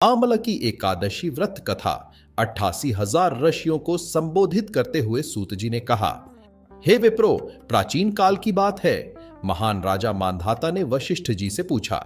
आमलकी एकादशी व्रत कथा 88,000 ऋषियों को संबोधित करते हुए सूत जी ने कहा, हे विप्रो, प्राचीन काल की बात है। महान राजा मांधाता ने वशिष्ठ जी से पूछा,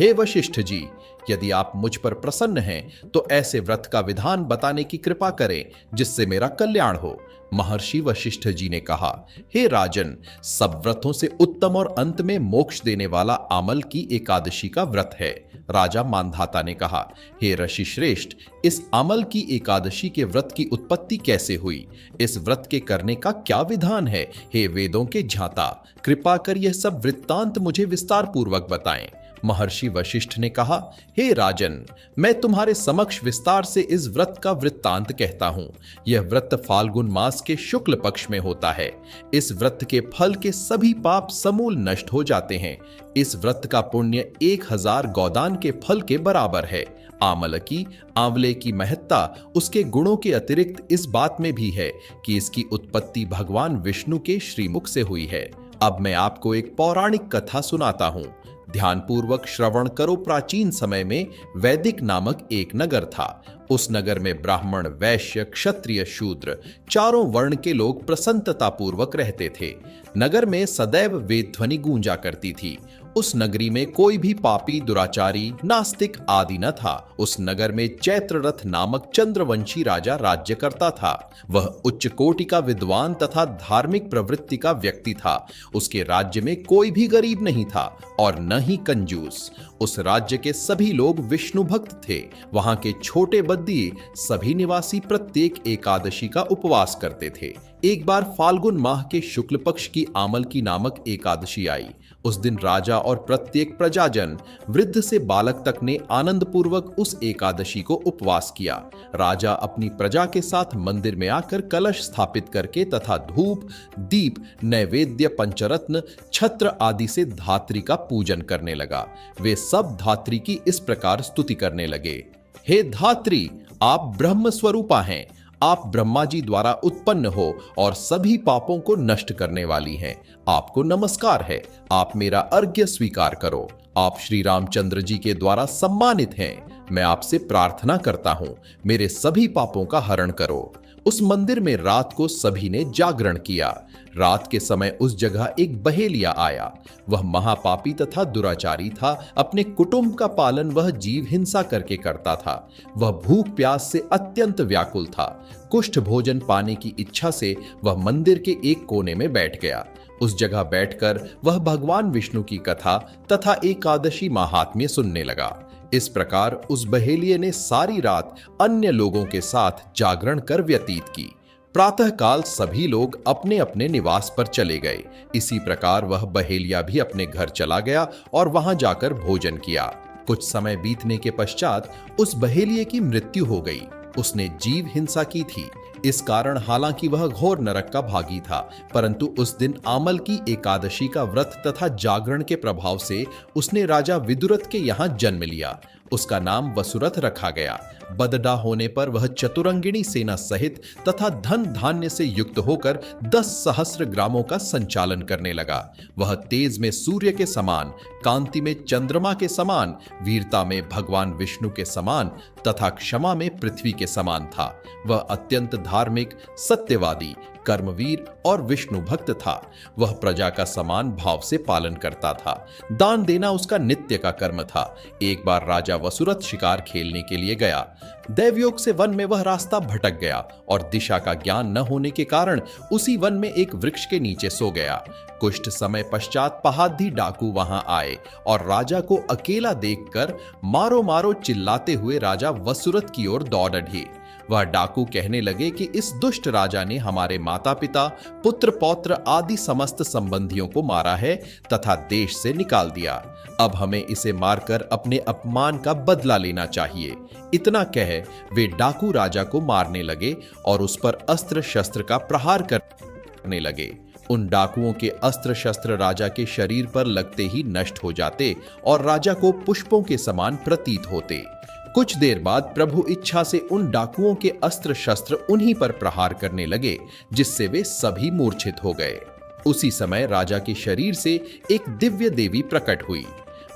हे वशिष्ठ जी, यदि आप मुझ पर प्रसन्न हैं तो ऐसे व्रत का विधान बताने की कृपा करें जिससे मेरा कल्याण हो। महर्षि वशिष्ठ जी ने कहा, हे राजन, सब व्रतों से उत्तम और अंत में मोक्ष देने वाला आमल की एकादशी का व्रत है। राजा मांधाता ने कहा, हे ऋषि श्रेष्ठ, इस आमल की एकादशी के व्रत की उत्पत्ति कैसे हुई? इस व्रत के करने का क्या विधान है? हे वेदों के ज्ञाता, कृपा कर यह सब वृत्तांत मुझे विस्तार पूर्वक बताएं। महर्षि वशिष्ठ ने कहा, हे राजन, मैं तुम्हारे समक्ष विस्तार से इस व्रत का वृत्तांत कहता हूं। यह व्रत फाल्गुन मास के शुक्ल पक्ष में होता है। इस व्रत के फल के सभी पाप समूल नष्ट हो जाते हैं। इस व्रत का पुण्य 1000 गोदान के फल के बराबर है। आमलकी, आंवले की महत्ता उसके गुणों के अतिरिक्त इस बात में भी है कि इसकी उत्पत्ति भगवान विष्णु के श्रीमुख से हुई है। अब मैं आपको एक पौराणिक कथा सुनाता हूं। ध्यानपूर्वक श्रवण करो। प्राचीन समय में वैदिक नामक एक नगर था। उस नगर में ब्राह्मण, वैश्य, क्षत्रिय, शूद्र चारों वर्ण के लोग प्रसन्नता पूर्वक रहते थे। नगर में सदैव वेद ध्वनि गूंजा करती थी। उस नगरी में कोई भी पापी, दुराचारी, नास्तिक आदि न था। उस नगर में चैत्ररथ नामक चंद्रवंशी राजा राज्य करता था। वह उच्च कोटि का विद्वान तथा धार्मिक प्रवृत्ति का व्यक्ति था। उसके राज्य में कोई भी गरीब नहीं था और न ही कंजूस। उस राज्य के सभी लोग विष्णु भक्त थे। वहां के छोटे बद्दी सभी निवासी प्रत्येक एकादशी का उपवास करते थे। एक बार फाल्गुन माह के शुक्ल पक्ष की आमलकी नामक एकादशी आई। उस दिन राजा और प्रत्येक प्रजाजन, वृद्ध से बालक तक ने आनंद पूर्वक उस एकादशी को उपवास किया। राजा अपनी प्रजा के साथ मंदिर में आकर कलश स्थापित करके तथा धूप, दीप, नैवेद्य, पंचरत्न, छत्र आदि से धात्री का पूजन करने लगा। वे सब धात्री की इस प्रकार स्तुति करने लगे, हे धात्री, आप ब्रह्म स्वरूपा हैं। आप ब्रह्मा जी द्वारा उत्पन्न हो और सभी पापों को नष्ट करने वाली हैं। आपको नमस्कार है। आप मेरा अर्घ्य स्वीकार करो। आप श्री रामचंद्र जी के द्वारा सम्मानित हैं। मैं आपसे प्रार्थना करता हूं, मेरे सभी पापों का हरण करो। उस मंदिर में रात को सभी ने जागरण किया। रात के समय उस जगह एक बहेलिया आया। वह महापापी तथा दुराचारी था। अपने कुटुंब का पालन वह जीव हिंसा करके करता था। वह भूख प्यास से अत्यंत व्याकुल था। कुष्ठ भोजन पाने की इच्छा से वह मंदिर के एक कोने में बैठ गया। उस जगह बैठकर वह भगवान विष्णु की कथा तथा एकादशी महात्म्य सुनने लगा। इस प्रकार उस बहेलिये ने सारी रात अन्य लोगों के साथ जागरण कर व्यतीत की। प्रातःकाल सभी लोग अपने अपने निवास पर चले गए। इसी प्रकार वह बहेलिया भी अपने घर चला गया और वहां जाकर भोजन किया। कुछ समय बीतने के पश्चात उस बहेलिये की मृत्यु हो गई। उसने जीव हिंसा की थी। इस कारण हालांकि वह घोर नरक का भागी था, परंतु उस दिन आमल की एकादशी का व्रत तथा जागरण के प्रभाव से उसने राजा विदुरथ के यहाँ जन्म लिया। उसका नाम वसुरथ रखा गया। बदडा होने पर वह चतुरंगिणी सेना सहित तथा धन धान्य से युक्त होकर 10 सहस्र ग्रामों का संचालन करने लगा। वह तेज में सूर्य के समान, कांति में चंद्रमा के समान, वीरता में भगवान विष्णु के समान तथा क्षमा में पृथ्वी के समान था। वह अत्यंत धार्मिक, सत्यवादी, कर्मवीर और विष्णु भक्त था। वह प्रजा का समान भाव से पालन करता था। दान देना उसका नित्य का कर्म था। एक बार राजा वसुरथ शिकार खेलने के लिए गया। दैवयोग से वन में वह रास्ता भटक गया और दिशा का ज्ञान न होने के कारण उसी वन में एक वृक्ष के नीचे सो गया। कुछ समय पश्चात पहाड़ी डाकू वहां आए और राजा को अकेला देखकर मारो मारो चिल्लाते हुए राजा वसुरथ की ओर दौड़ बढ़े। वह डाकू कहने लगे कि इस दुष्ट राजा ने हमारे माता पिता, पुत्र पौत्र आदि समस्त संबंधियों को मारा है तथा देश से निकाल दिया। अब हमें इसे मारकर अपने अपमान का बदला लेना चाहिए। इतना कह वे डाकू राजा को मारने लगे और उस पर अस्त्र शस्त्र का प्रहार करने लगे। उन डाकुओं के अस्त्र शस्त्र राजा के शरीर पर लगते ही नष्ट हो जाते और राजा को पुष्पों के समान प्रतीत होते। कुछ देर बाद प्रभु इच्छा से उन डाकुओं के अस्त्र शस्त्र उन्हीं पर प्रहार करने लगे, जिससे वे सभी मूर्छित हो गए। उसी समय राजा के शरीर से एक दिव्य देवी प्रकट हुई।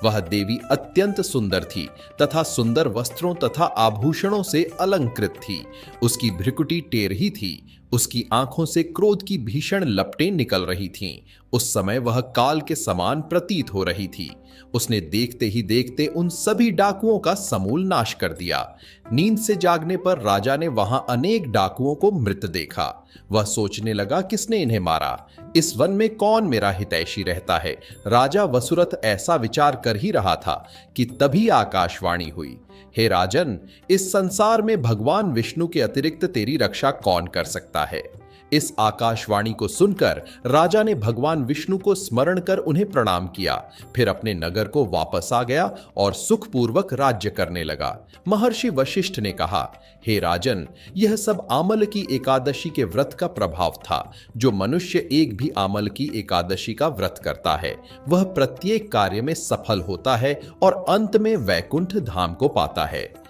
वह देवी अत्यंत सुंदर थी तथा सुंदर वस्त्रों तथा आभूषणों से अलंकृत थी। उसकी भ्रिकुटी टेढ़ी थी, उसकी आंखों से क्रोध की भीषण लपटें निकल रही थीं। उस समय वह काल के समान प्रतीत हो रही थी। उसने देखते ही देखते उन सभी डाकुओं का समूल नाश कर दिया। नींद से जागने पर राजा ने वहां अनेक डाकुओं को मृत देखा। वह सोचने लगा, किसने इन्हें मारा? इस वन में कौन मेरा हितैषी रहता है? राजा वसुरथ ऐसा विचार कर ही रहा था कि तभी आकाशवाणी हुई। हे राजन, इस संसार में भगवान विष्णु के अतिरिक्त तेरी रक्षा कौन कर सकता है? इस आकाशवाणी को सुनकर राजा ने भगवान विष्णु को स्मरण कर उन्हें प्रणाम किया। फिर अपने नगर को वापस आ गया और सुखपूर्वक राज्य करने लगा। महर्षि वशिष्ठ ने कहा, हे राजन, यह सब आमल की एकादशी के व्रत का प्रभाव था। जो मनुष्य एक भी आमल की एकादशी का व्रत करता है, वह प्रत्येक कार्य में सफल होता है और अंत में वैकुंठ धाम को पाता है।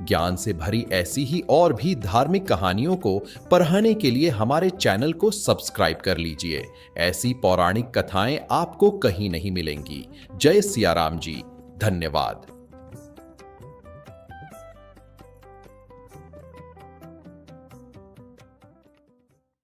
ज्ञान से भरी ऐसी ही और भी धार्मिक कहानियों को पढ़ने के लिए हमारे चैनल को सब्सक्राइब कर लीजिए। ऐसी पौराणिक कथाएं आपको कहीं नहीं मिलेंगी। जय सिया राम जी। धन्यवाद।